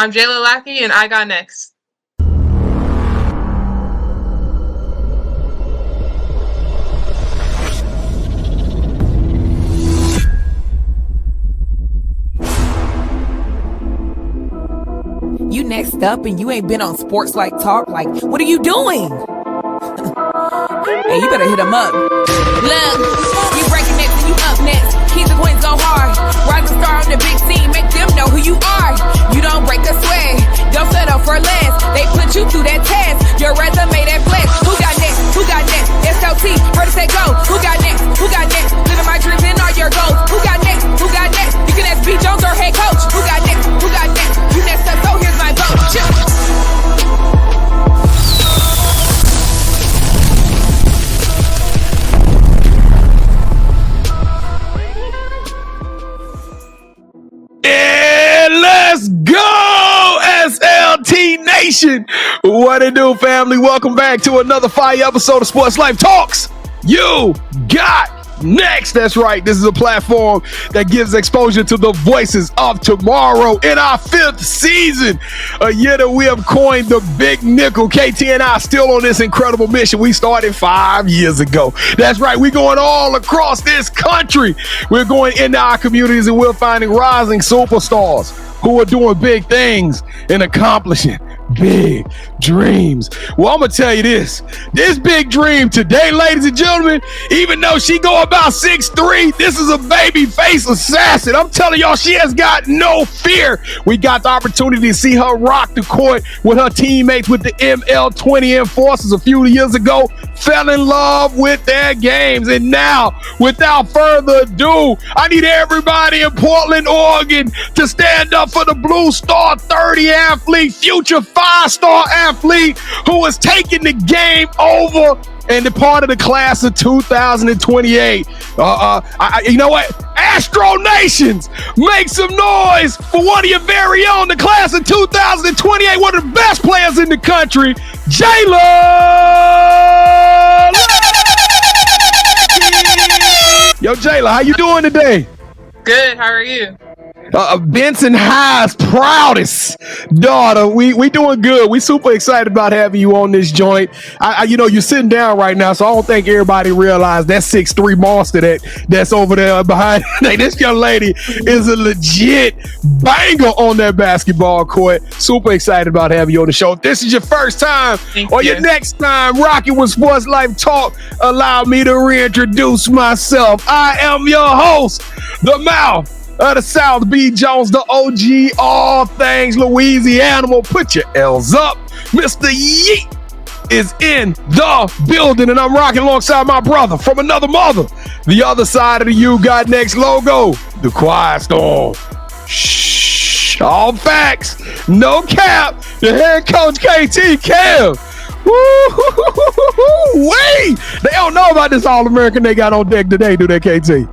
I'm Jayla Lackey, and I got next. You next up and you ain't been on Sports Like Talk. Like, what are you doing? Hey, you better hit him up. Look, you breaking next and you up next. Keep the wins go hard. Rise and star on the big scene. Make them know who you are. You don't break a sweat. Don't settle for less. They put you through that test. Your resume that flex. Who got next? Who got next? SLT, heard it say go. Who got next? Who got next? Living my dreams and all your goals. Who got next? Who got next? You can ask B. Jones or head coach. Who got next? Who got next? You next up, so here's my vote. Let's go, SLT Nation. What it do, family? Welcome back to another fire episode of Sports Life Talks. You got next. That's right. This is a platform that gives exposure to the voices of tomorrow in our 5th season. A year that we have coined the Big Nickel. KT and I still on this incredible mission we started 5 years ago. That's right. We're going all across this country. We're going into our communities and we're finding rising superstars who are doing big things and accomplishing big dreams. Well, I'm gonna tell you this big dream today, ladies and gentlemen, even though she go about 6'3", this is a baby face assassin. I'm telling y'all, she has got no fear. We got the opportunity to see her rock the court with her teammates with the ML20 enforcers a few years ago, fell in love with their games, and now, without further ado, I need everybody in Portland, Oregon to stand up for the Blue Star 30 athlete, future 5-star athlete who is taking the game over and the part of the class of 2028. You know what? Astro Nations, make some noise for one of your very own, the class of 2028, one of the best players in the country, Jayla Lackey. Yo, Jayla, how you doing today? Good. How are you? Benson High's proudest daughter. We doing good. We super excited about having you on this joint. You know, you're sitting down right now, so I don't think everybody realized that 6'3" monster that's over there behind. Like, this young lady is a legit banger on that basketball court. Super excited about having you on the show. If this is your first time or your next time rocking with Sports Life Talk, allow me to reintroduce myself. I am your host, the mouth of the South, B. Jones, the OG, all things Louisiana. Put your L's up. Mr. Yeet is in the building, and I'm rocking alongside my brother from another mother, the other side of the You Got Next logo, the Quiet Storm. Shh, all facts, no cap. The head coach, KT Kev. Wait, they don't know about this All-American they got on deck today, do they, KT?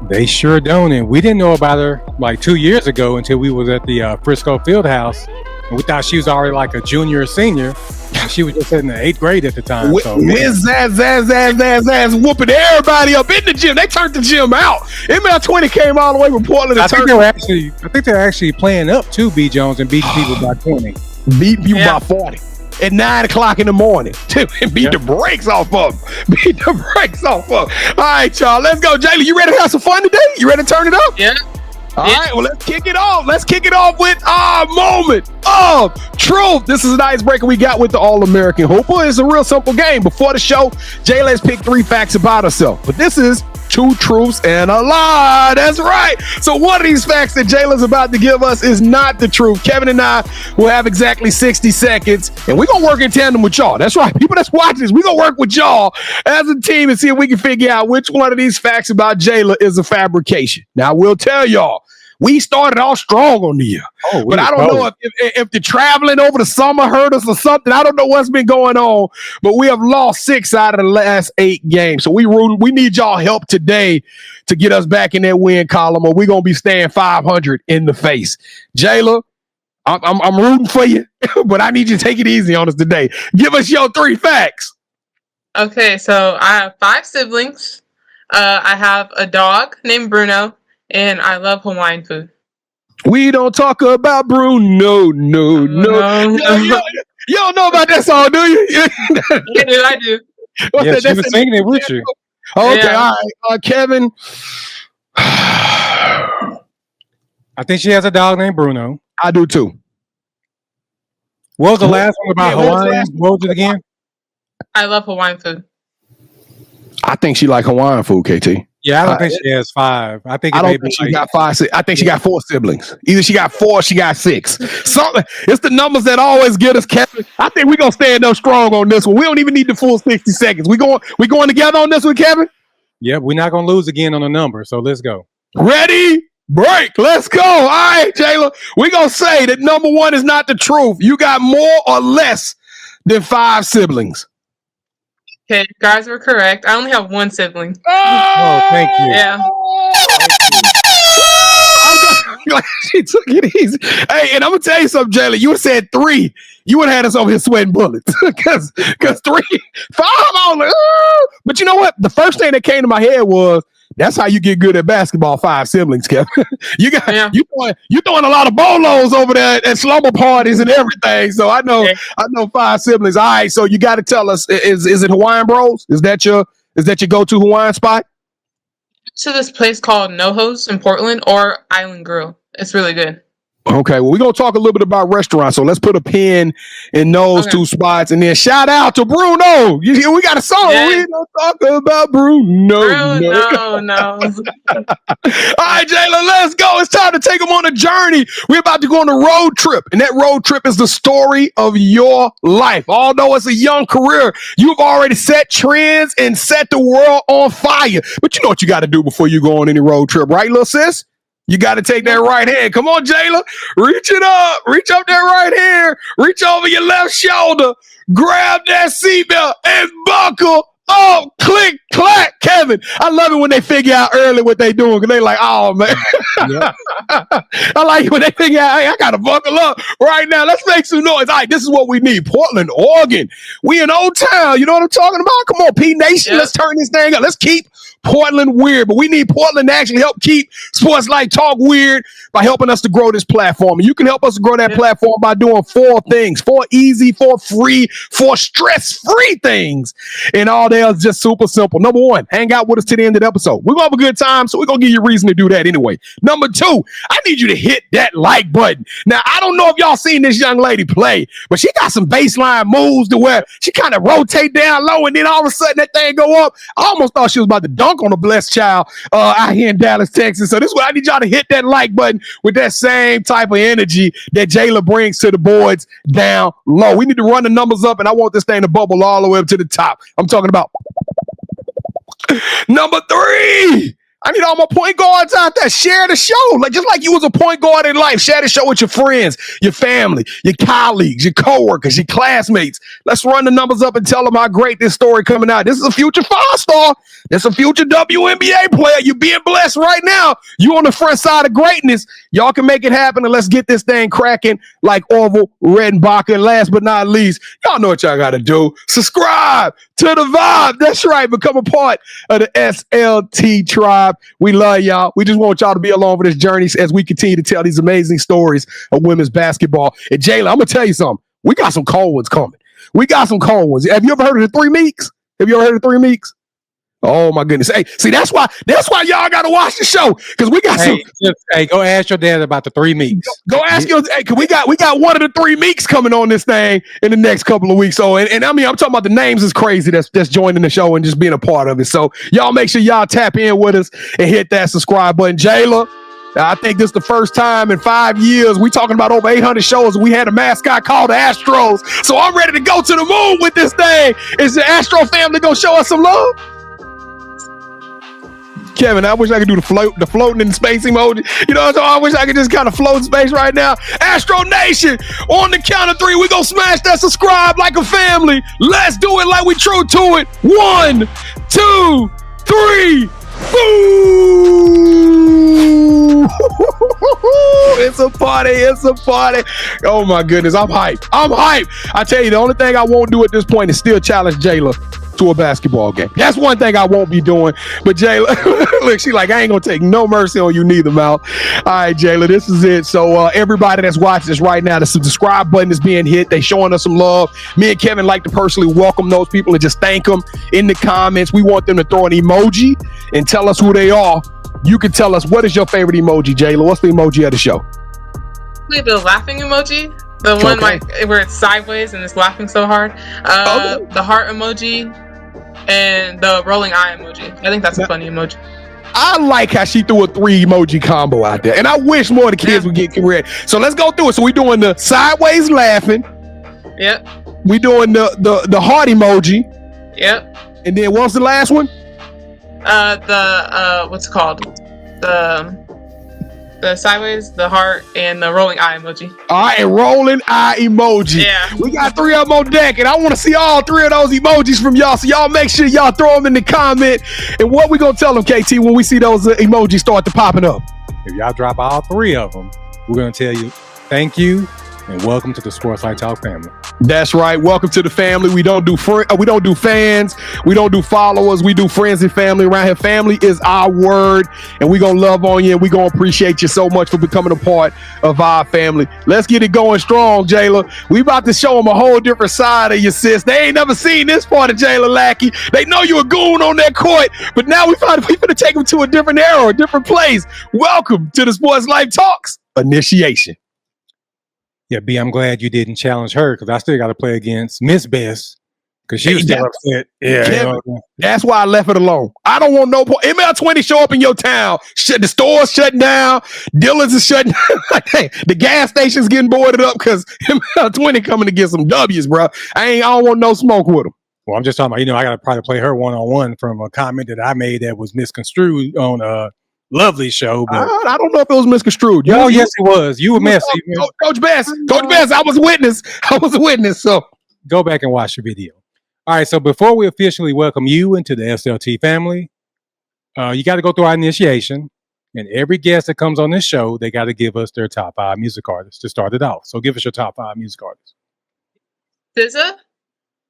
They sure don't, and we didn't know about her like 2 years ago until we was at the Frisco Fieldhouse, and we thought she was already like a junior or senior. She was just in the 8th grade at the time. Whiz zazz whooping everybody up in the gym. They turned the gym out. ML20 came all the way from Portland. I think they're actually playing up to B. Jones and beating people by 20. Beat people by 40. At 9 o'clock in the morning. Beat the brakes off of them. All right, y'all. Let's go. Jayla, you ready to have some fun today? You ready to turn it up? Yeah. All right, well, let's kick it off. Let's kick it off with our moment of truth. This is an icebreaker we got with the All-American Hooper. It's a real simple game. Before the show, Jayla has picked 3 facts about herself. But this is 2 truths and a lie. That's right. So one of these facts that Jayla's about to give us is not the truth. Kevin and I will have exactly 60 seconds, and we're going to work in tandem with y'all. That's right. People that's watching this, we're going to work with y'all as a team and see if we can figure out which one of these facts about Jayla is a fabrication. Now, we'll tell y'all, we started off strong on the year, but I don't know if the traveling over the summer hurt us or something. I don't know what's been going on, but we have lost 6 out of the last 8 games. So we need y'all help today to get us back in that win column, or we're going to be staying 500 in the face. Jayla, I'm rooting for you, but I need you to take it easy on us today. Give us your 3 facts. Okay, so I have 5 siblings. I have a dog named Bruno, and I love Hawaiian food. We don't talk about Bruno. No. You don't know about that song, do you? I do. Yeah, she was singing it with you. Okay, yeah. All right. Kevin. I think she has a dog named Bruno. I do too. What was the last one about Hawaiian? What was it again? I love Hawaiian food. I think she like Hawaiian food, KT. Yeah, I don't think she has 5. I think she got 5. I think she got 4 siblings. Either she got 4 or she got 6. Something. It's the numbers that always get us, Kevin. I think we're gonna stand up strong on this one. We don't even need the full 60 seconds. We going together on this one, Kevin? Yep, we're not gonna lose again on the number, so let's go. Ready? Break. Let's go. All right, Jayla. We're going to say that number 1 is not the truth. You got more or less than 5 siblings. Okay, you guys were correct. I only have 1 sibling. Oh, thank you. Yeah. She took it easy. Hey, and I'm going to tell you something, Jayla. You would have said 3. You would have had us over here sweating bullets. Because 3, 5, I was like, oh. But you know what? The first thing that came to my head was, that's how you get good at basketball, 5 siblings, Kevin. You throwing a lot of bolos over there at slumber parties and everything. So I know 5 siblings. All right, so you got to tell us, is it Hawaiian Bros? Is that your go-to Hawaiian spot? To this place called NoHo's in Portland or Island Grill. It's really good. Okay, well, we're going to talk a little bit about restaurants. So let's put a pin in those 2 spots. And then shout out to Bruno. We got a song. Yeah. We don't talk about Bruno. No. All right, Jayla, let's go. It's time to take them on a journey. We're about to go on a road trip. And that road trip is the story of your life. Although it's a young career, you've already set trends and set the world on fire. But you know what you got to do before you go on any road trip, right, little sis? You got to take that right hand. Come on, Jayla. Reach it up. Reach up that right hand. Reach over your left shoulder. Grab that seatbelt and buckle up. Click, clack. Kevin, I love it when they figure out early what they doing because they like, oh, man. Yep. I like it when they figure out, hey, I got to buckle up right now. Let's make some noise. All right, this is what we need. Portland, Oregon. We in Old Town. You know what I'm talking about? Come on, P Nation. Yep. Let's turn this thing up. Let's keep Portland weird, but we need Portland to actually help keep Sports Life Talk weird by helping us to grow this platform. And you can help us to grow that platform by doing 4 things, 4 easy, 4 free, 4 stress-free things. And all that is just super simple. Number 1, hang out with us to the end of the episode. We're going to have a good time, so we're going to give you a reason to do that anyway. Number 2, I need you to hit that like button. Now, I don't know if y'all seen this young lady play, but she got some baseline moves to where she kind of rotate down low, and then all of a sudden that thing go up. I almost thought she was about to dunk on a blessed child out here in Dallas, Texas. So this is what I need y'all to hit that like button with that same type of energy that Jayla brings to the boards down low. We need to run the numbers up, and I want this thing to bubble all the way up to the top. I'm talking about number 3. I need all my point guards out there. Share the show. Just like you was a point guard in life. Share the show with your friends, your family, your colleagues, your coworkers, your classmates. Let's run the numbers up and tell them how great this story coming out. This is a future 5-star. This is a future WNBA player. You're being blessed right now. You on the front side of greatness. Y'all can make it happen, and let's get this thing cracking like Orville Redenbacher. And last but not least, y'all know what y'all got to do. Subscribe to the vibe. That's right. Become a part of the SLT tribe. We love y'all. We just want y'all to be along for this journey as we continue to tell these amazing stories of women's basketball. And Jayla, I'm going to tell you something. We got some cold ones coming. We got some cold ones. Have you ever heard of the 3 Meeks? Have you ever heard of the 3 Meeks? Oh my goodness. Hey, see, that's why y'all gotta watch the show. Because we got go ask your dad about the 3 Meeks. Go ask your cause we got one of the 3 Meeks coming on this thing in the next couple of weeks. So and I mean I'm talking about the names is crazy that's joining the show and just being a part of it. So y'all make sure y'all tap in with us and hit that subscribe button. Jayla, I think this is the first time in 5 years we talking about over 800 shows and we had a mascot called the Astros. So I'm ready to go to the moon with this thing. Is the Astro family gonna show us some love? Kevin, I wish I could do the floating in space emoji. You know, so I wish I could just kind of float in space right now. Astro Nation, on the count of 3, we gonna smash that subscribe like a family. Let's do it like we true to it. 1, 2, 3. Boo! It's a party. It's a party. Oh my goodness, I'm hyped. I tell you, the only thing I won't do at this point is still challenge Jayla to a basketball game. That's one thing I won't be doing. But Jayla, look, she like, I ain't gonna take no mercy on you neither, Mal. All right, Jayla, this is it. So everybody that's watching this right now, the subscribe button is being hit. They showing us some love. Me and Kevin like to personally welcome those people and just thank them in the comments. We want them to throw an emoji and tell us who they are. You can tell us, what is your favorite emoji, Jayla? What's the emoji of the show? The laughing emoji. The one like where it's sideways and it's laughing so hard. The heart emoji and the rolling eye emoji. I think that's a funny emoji. I like how she threw a 3 emoji combo out there, and I wish more of the kids would get correct. So let's go through it. So we're doing the sideways laughing. Yep. We're doing the heart emoji. Yep. And then what's the last one? What's it called? The sideways, the heart, and the rolling eye emoji. All right, and rolling eye emoji. Yeah. We got 3 of them on deck, and I want to see all 3 of those emojis from y'all. So y'all make sure y'all throw them in the comment. And what we gonna tell them, KT, when we see those emojis start to popping up? If y'all drop all 3 of them, we're gonna tell you thank you and welcome to the Sports Light Talk family. That's right. Welcome to the family. We don't do we don't do fans. We don't do followers. We do friends and family around here. Family is our word, and we gonna love on you, and we gonna appreciate you so much for becoming a part of our family. Let's get it going strong, Jayla. We about to show them a whole different side of you, sis. They ain't never seen this part of Jayla Lackey. They know you a goon on that court, but now we finna take them to a different era, a different place. Welcome to the Sports Life Talks initiation. Yeah, B, I'm glad you didn't challenge her because I still got to play against Miss Best because she was still upset. Yeah, that's why I left it alone. I don't want no ML20 show up in your town. The store's shutting down. Dealers is shutting down. Hey, the gas station's getting boarded up because ML20 coming to get some W's, bro. I don't want no smoke with them. Well, I'm just talking about, I got to probably play her one-on-one from a comment that I made that was misconstrued on Lovely show, but I don't know if it was misconstrued. Yes, it was. You were messy. Coach Best, I was a witness. So go back and watch the video. All right. So before we officially welcome you into the SLT family, you got to go through our initiation, and every guest that comes on this show, they got to give us their top 5 music artists to start it off. So give us your top 5 music artists. SZA,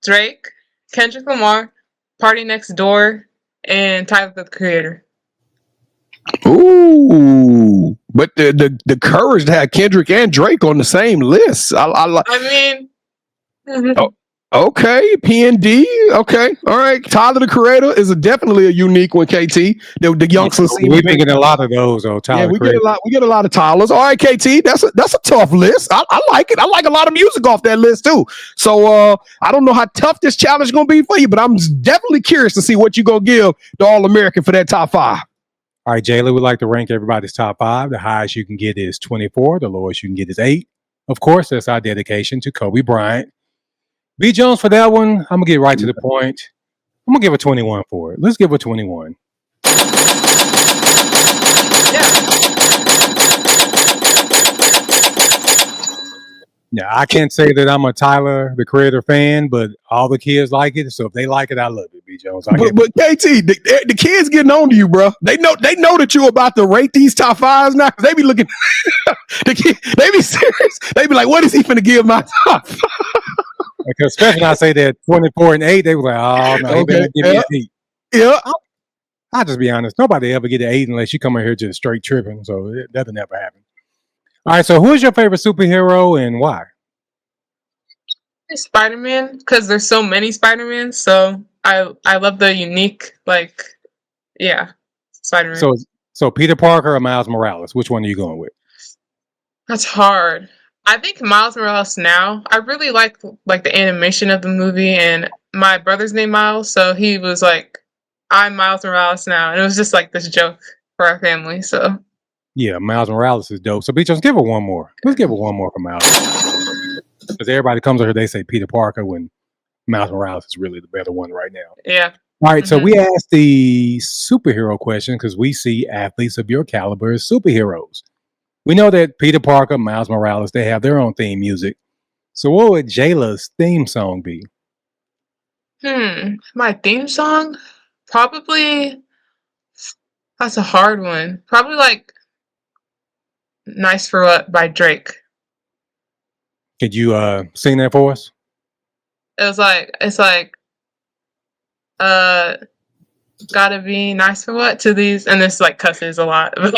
Drake, Kendrick Lamar, Party Next Door, and Tyler the Creator. Ooh, but the courage to have Kendrick and Drake on the same list. Okay, PND. Okay, all right. Tyler the Creator is definitely a unique one. KT, the youngsters. We've been getting a lot of those. Tyler, we get a lot of Tylers. All right, KT, that's a tough list. I like it. I like a lot of music off that list too. So I don't know how tough this challenge is gonna be for you, but I'm definitely curious to see what you gonna give the All American for that top 5. All right, Jayla, we'd like to rank everybody's top 5. The highest you can get is 24. The lowest you can get is 8. Of course, that's our dedication to Kobe Bryant. B. Jones, for that one, I'm going to get right to the point. I'm going to give a 21 for it. Let's give a 21. Yeah, I can't say that I'm a Tyler, the Creator fan, but all the kids like it. So if they like it, I love it, B. Jones. But KT, the kids getting on to you, bro. They know that you're about to rate these top 5s now because they be looking. They be serious. They be like, what is he finna give my top 5? Because especially when I say that 24 and 8, they were like, oh, no, he better give me an 8. Yeah. I'll just be honest. Nobody ever get an 8 unless you come in here just straight tripping. So that'll never happen. All right, so who is your favorite superhero and why? Spider-Man, because there's so many Spider-Man. So I love the unique, Spider-Man. So Peter Parker or Miles Morales? Which one are you going with? That's hard. I think Miles Morales now. I really like the animation of the movie, and my brother's named Miles, so he was like, "I'm Miles Morales now," and it was just like this joke for our family. So. Yeah, Miles Morales is dope. So, bitch, let's give her one more. Let's give her one more for Miles. Because everybody comes over here, they say Peter Parker when Miles Morales is really the better one right now. Yeah. All right, so we asked the superhero question because we see athletes of your caliber as superheroes. We know that Peter Parker, Miles Morales, they have their own theme music. So what would Jayla's theme song be? My theme song? Probably, that's a hard one. Probably like Nice for What by Drake. Could you sing that for us? It's like Gotta be nice for what to these, and this like cusses a lot, but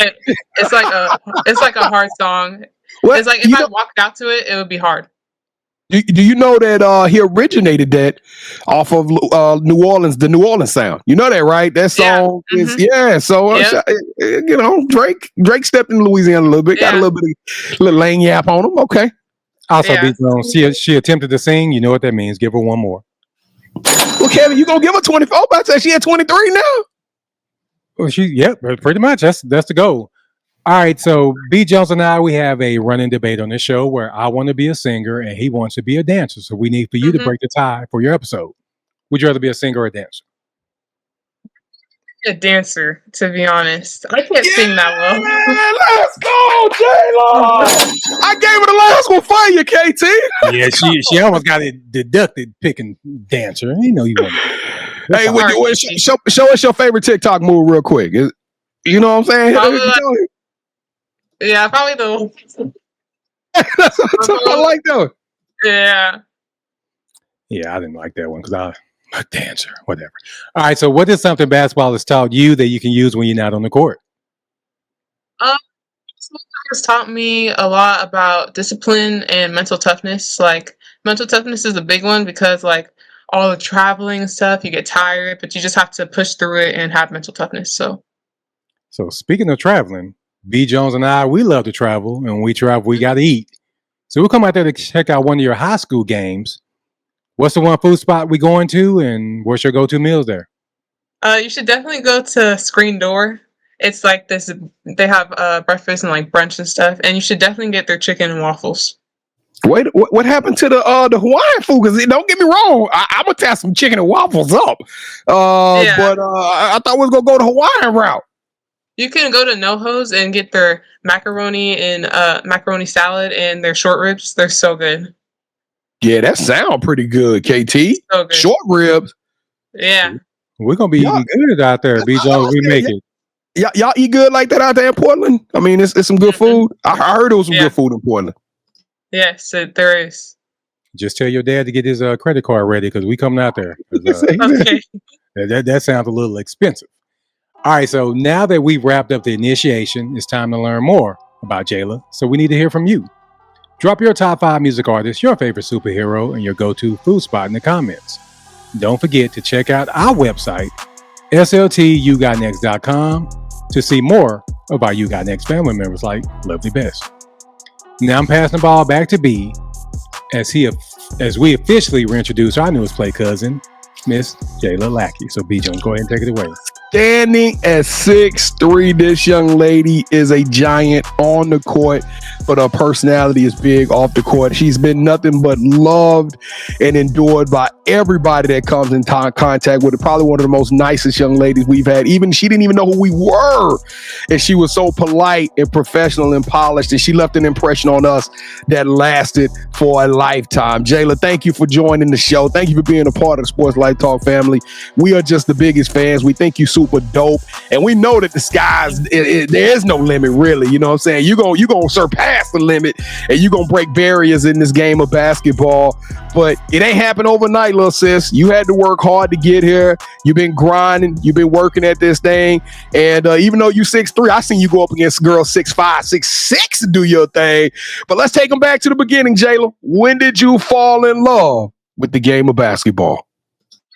it's like a hard song. What? It's like if I walked out to it, it would be hard. Do you know that he originated that off of New Orleans, the New Orleans sound? You know that, right? That song is So you know, Drake stepped in Louisiana a little bit, got a little bit of little lane yap on him. Okay. Also, she attempted to sing. You know what that means? Give her one more. Well, Kevin, you gonna give her 24? But I say she had 23 now. Well, pretty much. That's the goal. All right, so B. Jones and I, we have a running debate on this show where I want to be a singer and he wants to be a dancer. So we need for you to break the tie for your episode. Would you rather be a singer or a dancer? A dancer, to be honest. I can't sing that well. Let's go, Jayla! I gave her the last one for you, KT. Yeah, she almost got it deducted picking dancer. You know you want to. Hey, show us your favorite TikTok move real quick. You know what I'm saying? Probably the. That's what I like though. Yeah. Yeah, I didn't like that one because I'm a dancer, whatever. All right, so what is something basketball has taught you that you can use when you're not on the court? It's taught me a lot about discipline and mental toughness. Like mental toughness is a big one because like all the traveling and stuff, you get tired, but you just have to push through it and have mental toughness. So speaking of traveling, B. Jones and I, we love to travel, and when we travel, we got to eat. So we'll come out there to check out one of your high school games. What's the one food spot we going to, and what's your go-to meals there? You should definitely go to Screen Door. It's like this. They have breakfast and like brunch and stuff, and you should definitely get their chicken and waffles. Wait, what happened to the Hawaiian food? Because don't get me wrong, I'm gonna tear some chicken and waffles up. But I thought we was gonna go the Hawaiian route. You can go to NoHo's and get their macaroni and macaroni salad and their short ribs. They're so good. Yeah, that sound pretty good, KT. So good. Short ribs. Yeah. We're gonna be eating good out there, B. Jones. We make it. Y'all eat good like that out there in Portland? I mean, it's some good food. I heard there was some good food in Portland. Yes, there is. Just tell your dad to get his credit card ready because we coming out there. Okay. That sounds a little expensive. All right, so now that we've wrapped up the initiation, it's time to learn more about Jayla. So we need to hear from you. Drop your top 5 music artists, your favorite superhero, and your go-to food spot in the comments. Don't forget to check out our website, sltugotnext.com, to see more of our You Got Next family members like Lovely Best. Now I'm passing the ball back to B as we officially reintroduce our newest play cousin, Miss Jayla Lackey. So B. Jones, go ahead and take it away. Standing at 6'3", this young lady is a giant on the court, but her personality is big off the court. She's been nothing but loved and endured by everybody that comes in contact with her. Probably one of the most nicest young ladies we've had. Even she didn't even know who we were, and she was so polite and professional and polished, and she left an impression on us that lasted for a lifetime. Jayla, thank you for joining the show. Thank you for being a part of the Sports Life Talk family. We are just the biggest fans. We think you super dope, and we know that the skies, there is no limit, really. You know what I'm saying? You're gonna surpass the limit, and you're gonna break barriers in this game of basketball. But it ain't happened overnight, little sis. You had to work hard to get here. You've been grinding. You've been working at this thing. And even though you 6'3", I seen you go up against girls 6'5", 6'6" to do your thing. But let's take them back to the beginning, Jayla. When did you fall in love with the game of basketball?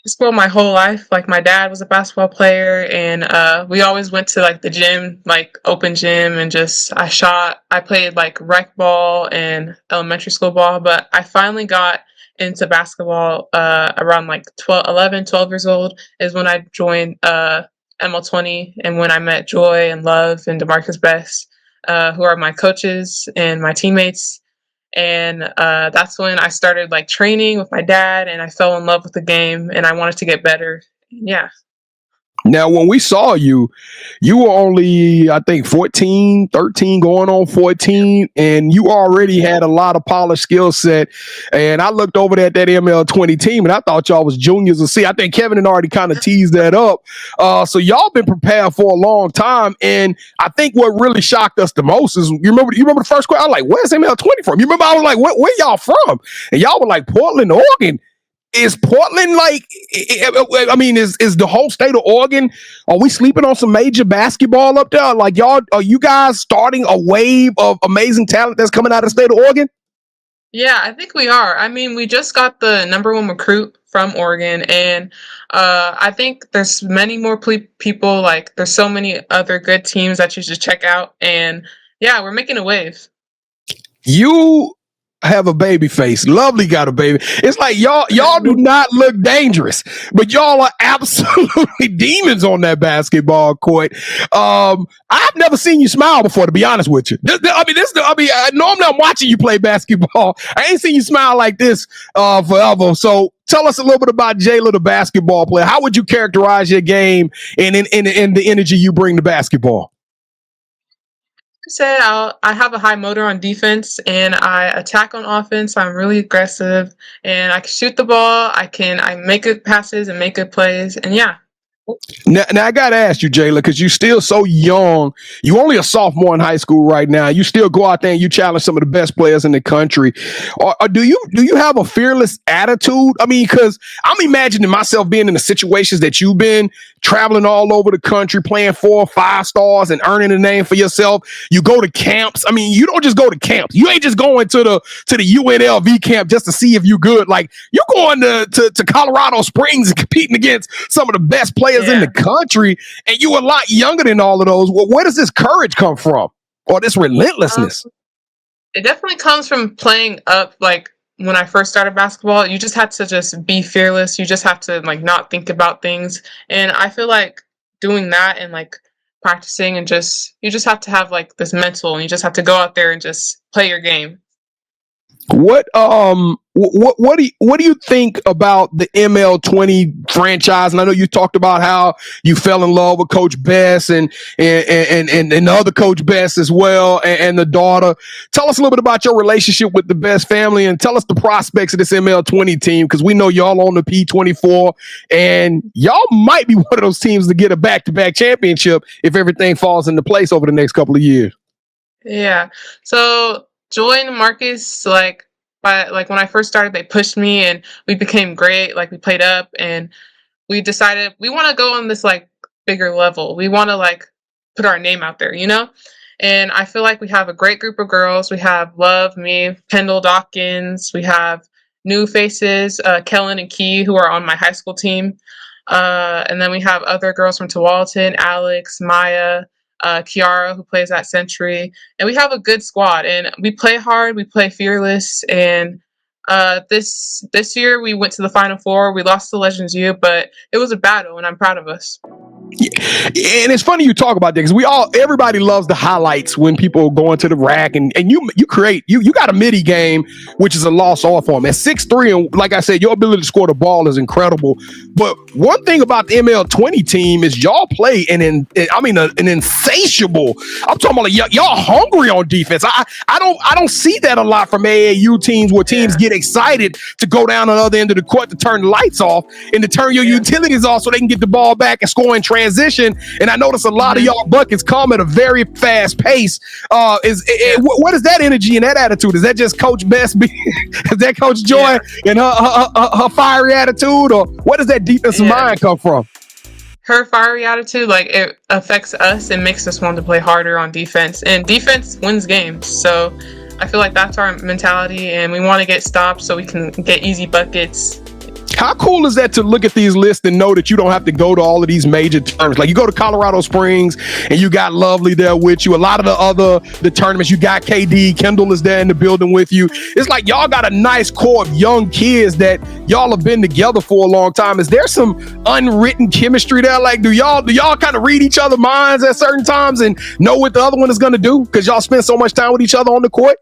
Basketball my whole life. Like my dad was a basketball player, and we always went to like the gym, like open gym, and I played like rec ball and elementary school ball, but I finally got into basketball around like 12 years old is when I joined ML20, and when I met Joy and DeMarcus Best, who are my coaches and my teammates. And that's when I started like training with my dad, and I fell in love with the game, and I wanted to get better. Yeah. Now, when we saw you, you were only, I think, 13, going on 14, and you already had a lot of polished skill set. And I looked over at that ML20 team, and I thought y'all was juniors to see. I think Kevin had already kind of teased that up. So y'all been prepared for a long time. And I think what really shocked us the most is, you remember the first question? I was like, where's ML20 from? You remember I was like, where y'all from? And y'all were like, Portland, Oregon. is Portland like? I mean, is the whole state of Oregon? Are we sleeping on some major basketball up there? Like y'all, are you guys starting a wave of amazing talent that's coming out of the state of Oregon? Yeah, I think we are. I mean, we just got the #1 recruit from Oregon, and I think there's many more people. Like, there's so many other good teams that you should check out, and yeah, we're making a wave. You have a baby face. Lovely got a baby. It's like y'all do not look dangerous, but y'all are absolutely demons on that basketball court. I've never seen you smile before, to be honest with you. Normally I'm watching you play basketball. I ain't seen you smile like this forever. So tell us a little bit about Jayla, the basketball player. How would you characterize your game and in the energy you bring to basketball? Say I have a high motor on defense and I attack on offense. I'm really aggressive and I can shoot the ball. I make good passes and make good plays. And yeah. Now I got to ask you, Jayla, because you're still so young. You only a sophomore in high school right now. You still go out there and you challenge some of the best players in the country. Or do you have a fearless attitude? I mean, because I'm imagining myself being in the situations that you've been, traveling all over the country, playing 4 or 5 stars and earning a name for yourself. You go to camps. I mean, you don't just go to camps. You ain't just going to the UNLV camp just to see if you're good. Like, you're going to Colorado Springs and competing against some of the best players in the country, and you a lot younger than all of those. Well, where does this courage come from, or this relentlessness? It definitely comes from playing up. Like, when I first started basketball, you just had to just be fearless. You just have to like not think about things. And I feel like doing that and like practicing and you just have to have like this mental, and you just have to go out there and just play your game. What do you think about the ML20 franchise? And I know you talked about how you fell in love with Coach Bess and the other Coach Bess as well, and the daughter. Tell us a little bit about your relationship with the Bess family, and tell us the prospects of this ML20 team, because we know y'all on the P24, and y'all might be one of those teams to get a back-to-back championship if everything falls into place over the next couple of years. Yeah. So Joy and DeMarcus, like when I first started, they pushed me and we became great. Like, we played up and we decided we want to go on this like bigger level. We want to like put our name out there, you know? And I feel like we have a great group of girls. We have Love, me, Kendall Dawkins. We have new faces, Kellen and Key, who are on my high school team. And then we have other girls from Tualatin, Alex, Maya, Kiara, who plays at Century, and we have a good squad. And we play hard, we play fearless. And this year we went to the Final Four. We lost to Legends U, but it was a battle, and I'm proud of us. And it's funny you talk about that, because everybody loves the highlights when people go into the rack, and you got a midi game, which is a lost art form. At 6'3", and like I said, your ability to score the ball is incredible. But one thing about the ML20 team is y'all play an insatiable. I'm talking about like y'all hungry on defense. I don't see that a lot from AAU teams, where teams get excited to go down on the other end of the court to turn the lights off and to turn your utilities off so they can get the ball back and score in transition. And I notice a lot of y'all buckets come at a very fast pace. What is that energy and that attitude? Is that just Coach Bess? Is that Coach Joy and her fiery attitude, or what does that defensive mind come from? Her fiery attitude, like, it affects us and makes us want to play harder on defense. And defense wins games. So I feel like that's our mentality, and we want to get stops so we can get easy buckets. How cool is that to look at these lists and know that you don't have to go to all of these major tournaments? Like, you go to Colorado Springs and you got Lovely there with you. A lot of the tournaments, you got KD, Kendall is there in the building with you. It's like y'all got a nice core of young kids that y'all have been together for a long time. Is there some unwritten chemistry there? Like, do y'all kind of read each other's minds at certain times and know what the other one is going to do because y'all spend so much time with each other on the court?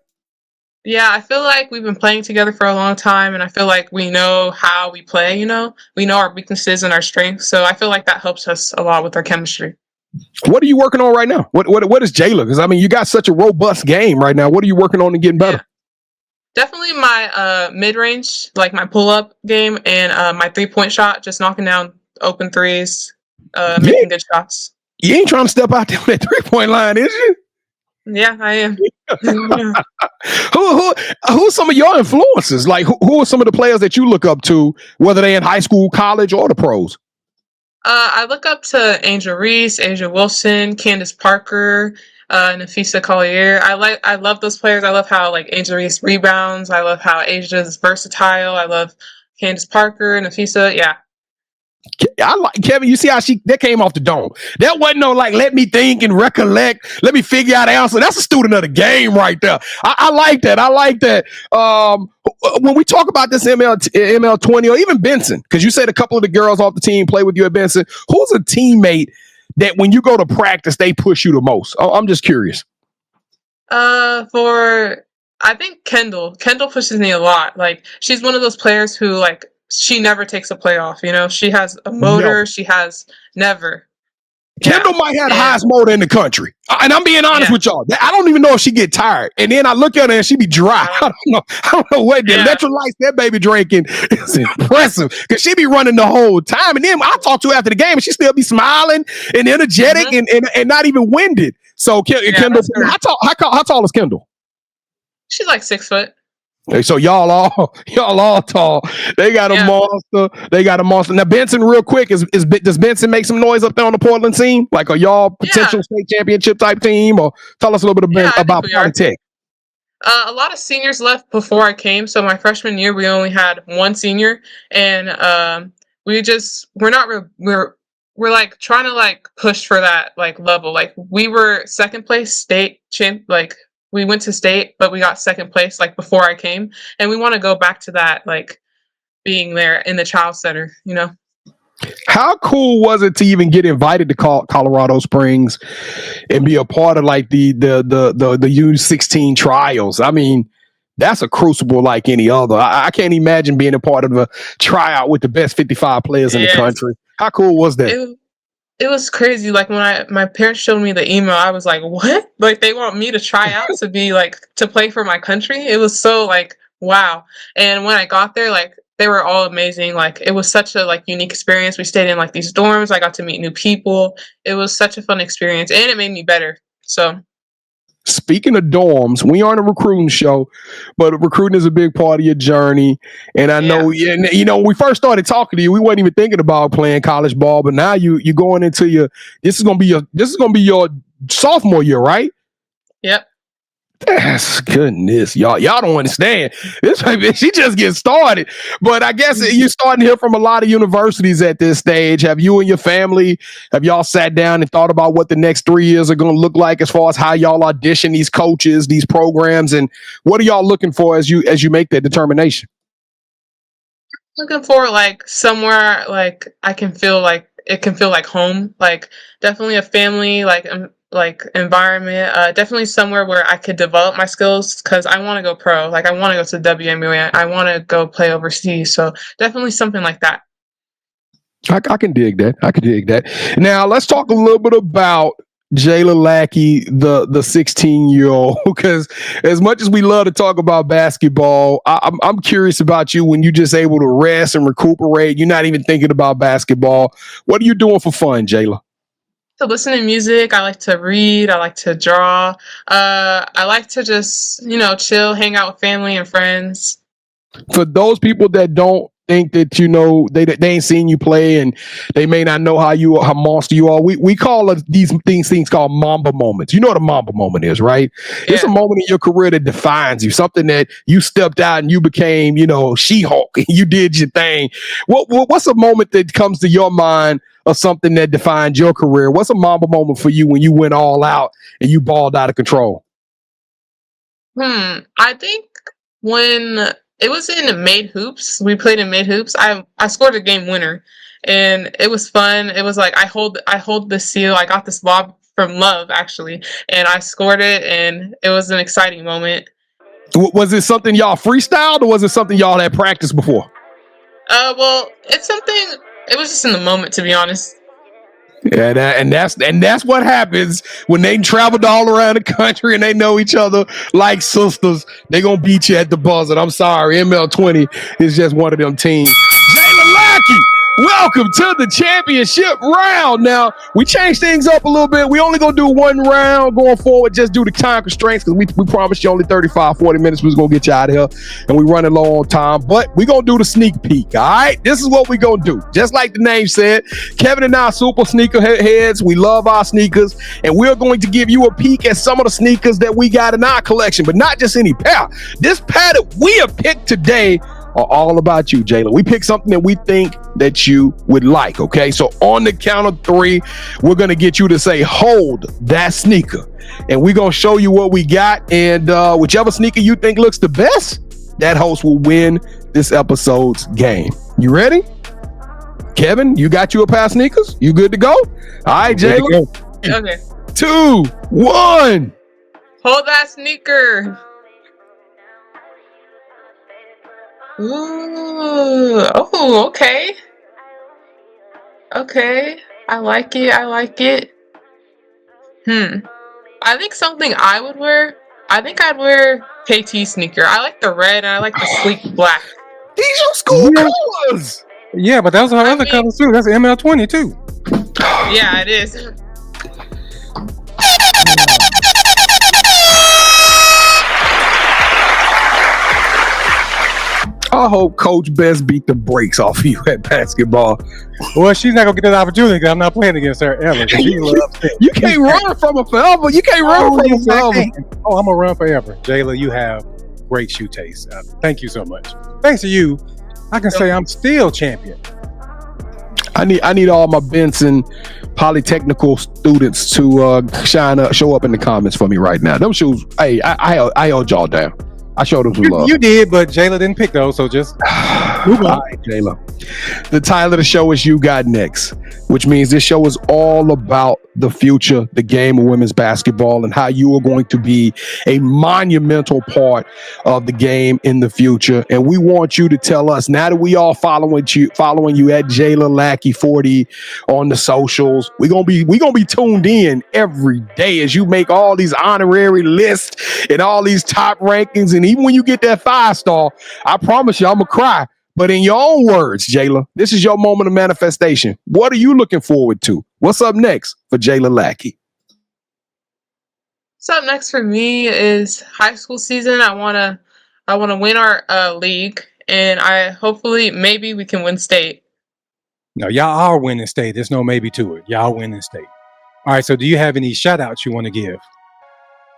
Yeah, I feel like we've been playing together for a long time, and I feel like we know how we play, you know? We know our weaknesses and our strengths, so I feel like that helps us a lot with our chemistry. What are you working on right now? What is Jayla? Because, I mean, you got such a robust game right now. What are you working on to getting better? Yeah. Definitely my mid-range, like my pull-up game, and my three-point shot, just knocking down open threes, making good shots. You ain't trying to step out there on that three-point line, is you? Yeah, I am. Who's some of your influences? Like, who are some of the players that you look up to, whether they in high school, college, or the pros? I look up to Angel Reese, Asia Wilson, Candace Parker, Nafisa Collier. I love those players. I love how like Angel Reese rebounds. I love how Asia's versatile. I love Candace Parker, Nafisa. Yeah. I like Kevin. You see how that came off the dome. That wasn't no like let me think and recollect. Let me figure out the answer. That's a student of the game right there. I like that. I like that. When we talk about this ML20 or even Benson, because you said a couple of the girls off the team play with you at Benson. Who's a teammate that when you go to practice they push you the most? I'm just curious. I think Kendall. Kendall pushes me a lot. Like she's one of those players who like. She never takes a play off, she has a motor. No. She has never. Kendall might have the highest motor in the country. And I'm being honest with y'all. I don't even know if she get tired. And then I look at her and she be dry. I don't know what the electrolytes that baby drinking is impressive. Because she be running the whole time. And then I talk to her after the game and she still be smiling and energetic and not even winded. So Kendall, how tall is Kendall? She's like 6 foot. So y'all all tall. They got a monster. They got a monster. Now Benson, real quick, does Benson make some noise up there on the Portland scene? Like, are y'all potential state championship type team? Or tell us a little bit about Polytech. A lot of seniors left before I came. So my freshman year, we only had one senior, and we're like trying to like push for that like level. Like we were second place state champ. Like we went to state, but we got second place like before I came, and we want to go back to that, like being there in the Child Center. How cool was it to even get invited to Colorado Springs and be a part of like the U16 trials? I mean, that's a crucible like any other. I can't imagine being a part of a tryout with the best 55 players in the country. How cool was that? It was crazy. Like when my parents showed me the email, I was like, what? Like they want me to try out to be like, to play for my country. It was so like, wow. And when I got there, like they were all amazing. Like it was such a like unique experience. We stayed in like these dorms. I got to meet new people. It was such a fun experience and it made me better. So speaking of dorms, we aren't a recruiting show, but recruiting is a big part of your journey. And I know, when we first started talking to you, we weren't even thinking about playing college ball, but now you're going into this is going to be your sophomore year, right? Yep. That's goodness, y'all don't understand. She just gets started. But I guess you're starting to hear from a lot of universities at this stage. Have you and your family, have y'all sat down and thought about what the next 3 years are going to look like as far as how y'all audition these coaches, these programs, and what are y'all looking for as you make that determination? Looking for like somewhere like I can feel like it can feel like home. Like definitely a family, like environment, definitely somewhere where I could develop my skills because I want to go pro. Like I want to go to the WNBA. I want to go play overseas. So definitely something like that. I can dig that. Now let's talk a little bit about Jayla Lackey, the 16-year-old, because as much as we love to talk about basketball, I'm curious about you when you're just able to rest and recuperate. You're not even thinking about basketball. What are you doing for fun, Jayla? To listen to music. I like to read. I like to draw. I like to just, chill, hang out with family and friends. For those people that don't think that, they ain't seen you play and they may not know how monster you are, we call these things called Mamba moments. You know what a Mamba moment is, right? Yeah. It's a moment in your career that defines you, something that you stepped out and you became, She-Hulk and you did your thing. What's a moment that comes to your mind of something that defined your career? What's a Mamba moment for you when you went all out and you balled out of control? I think when it was in Made Hoops, we played in Made Hoops. I scored a game winner, and it was fun. It was like I hold the seal. I got this lob from Love actually, and I scored it, and it was an exciting moment. Was it something y'all freestyled, or was it something y'all had practiced before? Well, it's something. It was just in the moment, to be honest. Yeah, and that's what happens when they traveled all around the country and they know each other like sisters. They gonna beat you at the buzzer. I'm sorry, ML20 is just one of them teams. Jayla Lackey, welcome to the championship round. Now, we changed things up a little bit. We only going to do one round going forward just due to time constraints because we promised you only 35, 40 minutes. We was going to get you out of here, and we running low on time. But we going to do the sneak peek, all right? This is what we going to do. Just like the name said, Kevin and I are super sneaker heads. We love our sneakers, and we're going to give you a peek at some of the sneakers that we got in our collection, but not just any pair. This pair that we have picked today are all about you, Jayla. We picked something that we think that you would like, okay? So on the count of 3, we're going to get you to say, hold that sneaker. And we're going to show you what we got. And whichever sneaker you think looks the best, that host will win this episode's game. You ready? Kevin, you got you a pair of sneakers? You good to go? All right, Jayla. Okay. 2, 1. Hold that sneaker. Ooh. Oh, okay. Okay. I like it. I like it. I think something I would wear. I think I'd wear KT sneaker. I like the red and I like the sleek black. These are school colors. Yeah, but those are other colors too. That's ML20 too. Yeah, it is. I hope Coach Best beat the brakes off of you at basketball. Well, she's not gonna get that opportunity because I'm not playing against her ever. She loves it. You can't run from her forever. You can't run from her forever. Oh, I'm gonna run forever. Jayla, you have great shoe taste. Thank you so much. Thanks to you, I can say I'm still champion. I need all my Benson Polytechnical students to show up in the comments for me right now. Them shoes, hey, I held y'all down. I showed them some love. You did, but Jayla didn't pick those, so just move on. All right, Jayla. The title of the show is You Got Next, which means this show is all about the future, the game of women's basketball, and how you are going to be a monumental part of the game in the future. And we want you to tell us, now that we all following you at Jayla Lackey 40 on the socials, we're gonna be tuned in every day as you make all these honorary lists and all these top rankings. And even when you get that 5-star, I promise you I'm gonna cry. But in your own words, Jayla, this is your moment of manifestation. What are you looking forward to? What's up next for Jayla Lackey? What's up next for me is high school season. I wanna win our league, and maybe we can win state. No, y'all are winning state. There's no maybe to it. Y'all winning state. All right. So, do you have any shout outs you want to give?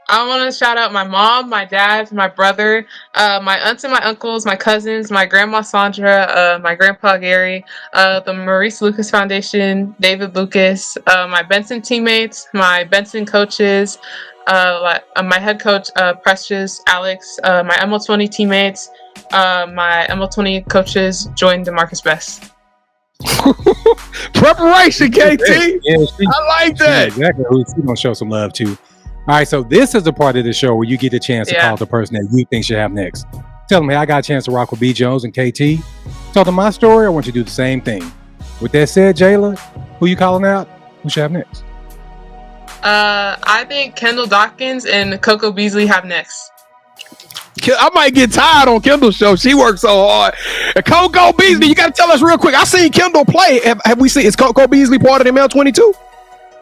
I want to shout out my mom, my dad, my brother, my aunts and my uncles, my cousins, my grandma Sandra, my grandpa Gary, the Maurice Lucas Foundation, David Lucas, my Benson teammates, my Benson coaches, my head coach Precious, Alex, my ML20 teammates, my ML20 coaches, Joy and DeMarcus Best. Preparation, KT. Yeah, I like that. Exactly. We're gonna show some love too. All right, so this is the part of the show where you get a chance to call the person that you think should have next. Tell them, hey, I got a chance to rock with B. Jones and KT. Tell them my story. I want you to do the same thing. With that said, Jayla, who you calling out? Who should have next? I think Kendall Dawkins and Coco Beasley have next. I might get tired on Kendall's show. She works so hard. Coco Beasley, you got to tell us real quick. I seen Kendall play. Have we seen? Is Coco Beasley part of the ML22?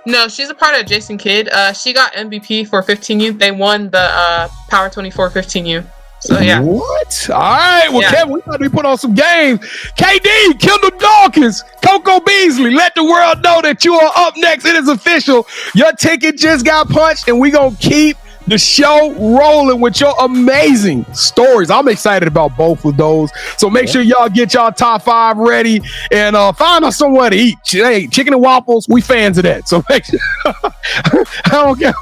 No, she's a part of Jason Kidd. She got MVP for 15U. They won the Power 24 15U. So yeah. What? All right. Well, Kevin, we thought we put on some games. KD, Kendall Dawkins, Coco Beasley. Let the world know that you are up next. It is official. Your ticket just got punched, and we're gonna keep the show rolling with your amazing stories. I'm excited about both of those. So make sure y'all get y'all top 5 ready and find us somewhere to eat. Hey, chicken and waffles, we fans of that. So make sure. I don't care.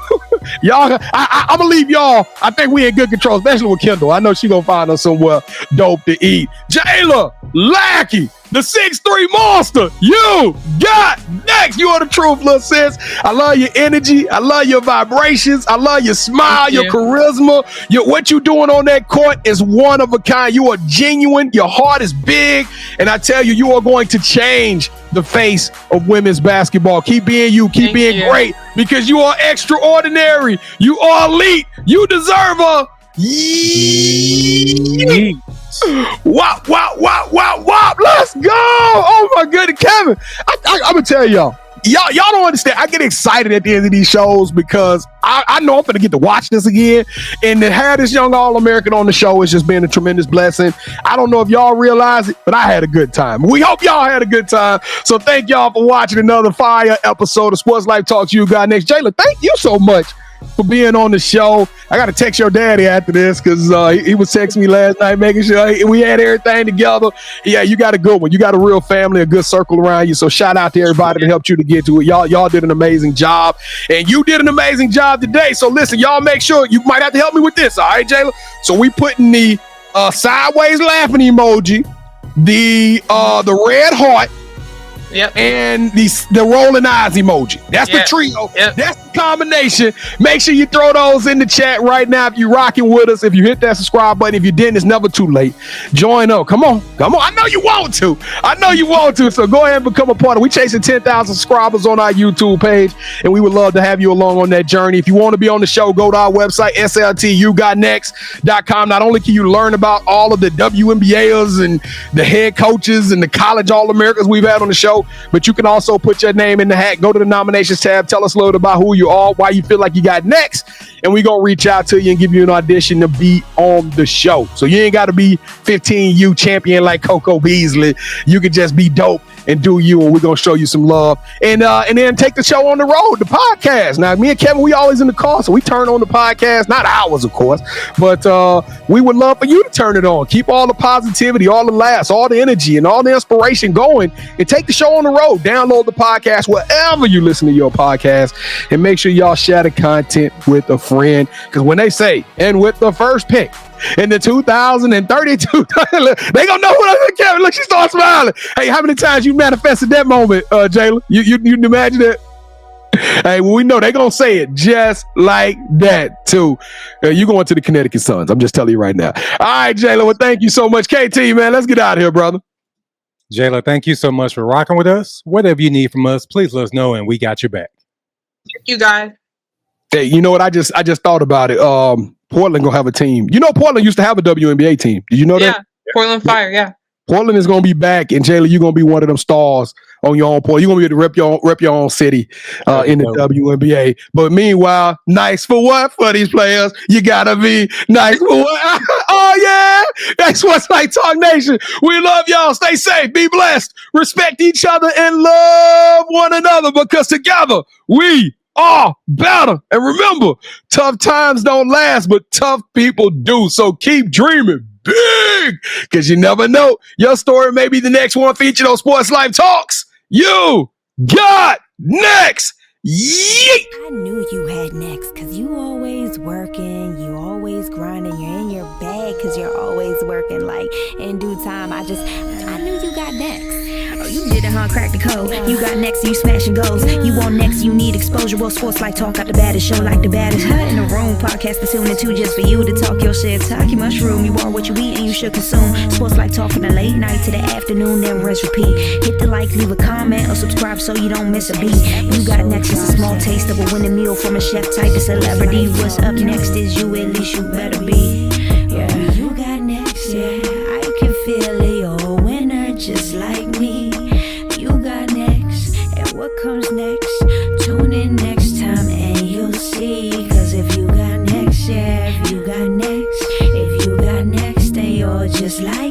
Y'all, I'm gonna leave y'all. I think we in good control, especially with Kendall. I know she gonna find us somewhere dope to eat. Jayla Lackey, the 6'3" monster. You got next. You are the truth, little sis. I love your energy. I love your vibrations. I love your smile, your charisma. What you doing on that court is one of a kind. You are genuine. Your heart is big. And I tell you, you are going to change the face of women's basketball. Keep being you. Keep being great, because you are extraordinary. You are elite. You deserve a Wop, wop, wop, wop, wop. Let's go. Oh my goodness, Kevin. I'm gonna tell y'all don't understand. I get excited at the end of these shows because I know I'm gonna get to watch this again, and to have this young All-American on the show has just been a tremendous blessing. I don't know if y'all realize it, but I had a good time. We hope y'all had a good time. So thank y'all for watching another fire episode of Sports Life Talks. You got next. Jayla, thank you so much for being on the show. I got to text your daddy after this because he was texting me last night, making sure we had everything together. Yeah, you got a good one. You got a real family, a good circle around you. So shout out to everybody that helped you to get to it. Y'all did an amazing job, and you did an amazing job today. So listen, y'all make sure you might have to help me with this. All right, Jayla. So we putting the sideways laughing emoji, the red heart. Yep. And the rolling eyes emoji. That's the trio. Yep. That's the combination. Make sure you throw those in the chat right now if you're rocking with us. If you hit that subscribe button, if you didn't, it's never too late. Join up. Come on. I know you want to. So go ahead and become a part of it. We chasing 10,000 subscribers on our YouTube page, and we would love to have you along on that journey. If you want to be on the show, go to our website, sltugotnext.com. Not only can you learn about all of the WNBAs and the head coaches and the college All-Americans we've had on the show, but you can also put your name in the hat. Go to the nominations tab. Tell us a little about who you are, why you feel like you got next, and we're going to reach out to you and give you an audition to be on the show. So you ain't got to be 15U champion like Coco Beasley. You can just be dope and do you, and we're going to show you some love. And then take the show on the road, the podcast. Now, me and Kevin, we always in the car, so we turn on the podcast. Not ours, of course, but we would love for you to turn it on. Keep all the positivity, all the laughs, all the energy, and all the inspiration going, and take the show on the road. Download the podcast wherever you listen to your podcast, and make sure y'all share the content with a friend, because when they say, and with the first pick in the 2032, they gonna know what I said. Kevin, look, she starts smiling. Hey, how many times you manifested that moment, Jayla? You imagine that? Hey, well, we know they gonna say it just like that too. You going to the Connecticut Suns? I'm just telling you right now. All right, Jayla. Well, thank you so much, KT. Man, let's get out of here, brother. Jayla, thank you so much for rocking with us. Whatever you need from us, please let us know, and we got your back. Thank you, guys. Hey, you know what? I just thought about it. Portland gonna have a team. You know, Portland used to have a WNBA team. Did you know that? Yeah, Portland Fire. Yeah. Portland is gonna be back, and Jayla, you're gonna be one of them stars on your own point. You're gonna be able to rep your own city in the WNBA. But meanwhile, nice for what? For these players, you gotta be nice for what? Oh yeah, that's what's like Talk Nation. We love y'all. Stay safe, be blessed, respect each other, and love one another, because together we are better. And remember, tough times don't last, but tough people do. So keep dreaming big, because you never know. Your story may be the next one featured on Sports Life Talks. You got next. Yeet! I knew you had next, cause you always working, you always grinding, you're in your bag cause you're always working. Like, in due time, I knew you got next. Oh, you did it, huh? Crack the code. You got next, you smashing goals. You want next, you need exposure. Well, Sports Like Talk got the baddest show, like the baddest. Hut in the room, podcast to tune into just for you to talk your shit. Talk your mushroom, you are what you eat and you should consume. Sports Like Talk from the late night to the afternoon, then rest repeat. Hit the like, leave a comment, or subscribe so you don't miss a beat. You got next, just a small taste of a winning meal from a chef type of celebrity. What's up next is you, at least you better be. Yeah, you got next, yeah. I can feel it, you're a winner just like me. You got next, and what comes next? Tune in next time and you'll see. Cause if you got next, yeah, if you got next, then you're just like